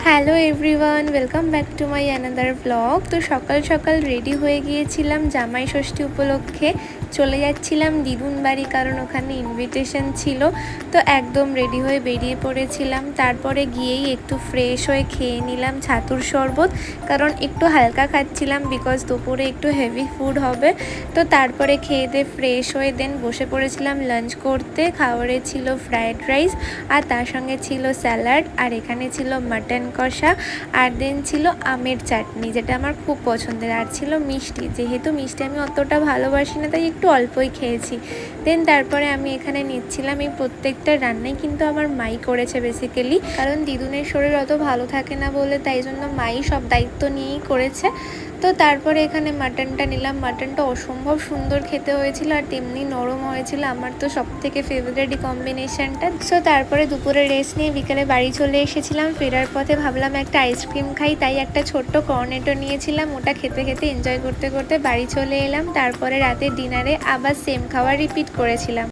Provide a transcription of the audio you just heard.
Hello everyone, welcome back to my another blog. তো সকাল সকাল রেডি হয়ে গিয়েছিলাম জামাই ষষ্ঠী উপলক্ষে। চলে যাচ্ছিলাম দিদুন বাড়ি, কারণ ওখানে ইনভিটেশন ছিল। তো একদম রেডি হয়ে বেরিয়ে পড়েছিলাম। তারপরে গিয়েই একটু ফ্রেশ হয়ে খেয়ে নিলাম ছাতুর শরবত, কারণ একটু হালকা খাচ্ছিলাম বিকজ দুপুরে একটু হেভি ফুড হবে। তো তারপরে খেয়ে দিয়ে ফ্রেশ হয়ে দেন বসে পড়েছিলাম লাঞ্চ করতে। খাবারে ছিল ফ্রায়েড রাইস, আর তার সঙ্গে ছিল স্যালাড, আর এখানে ছিল মাটন কষা, আর দেন ছিল আমের চাটনি, যেটা আমার খুব পছন্দের। আর ছিল মিষ্টি, যেহেতু মিষ্টি আমি অতটা ভালোবাসি না তাই একটু অল্পই খেয়েছি। দেন তারপরে আমি এখানে নিচ্ছিলাম। এই প্রত্যেকটা রান্নাই কিন্তু আমার মাই করেছে বেসিক্যালি, কারণ দিদুনের শরীর অত ভালো থাকে না বলে, তাই জন্য মাই সব দায়িত্ব নিয়েই করেছে। তো তারপরে এখানে মাটনটা নিলাম। মাটনটা অসম্ভব সুন্দর খেতে হয়েছিল, আর তেমনি নরম হয়েছিল। আমার তো সব থেকে ফেভারিট কম্বিনেশনটা। সো তারপরে দুপুরে রেস্ট নিয়ে বিকেলে বাড়ি চলে এসেছিলাম। ফেরার পথে ভাবলাম একটা আইসক্রিম খাই, তাই একটা ছোট্ট কর্নেটো নিয়েছিলাম। ওটা খেতে খেতে এনজয় করতে করতে বাড়ি চলে এলাম। তারপরে রাতে ডিনারে আবার সেম খাবার রিপিট করেছিলাম।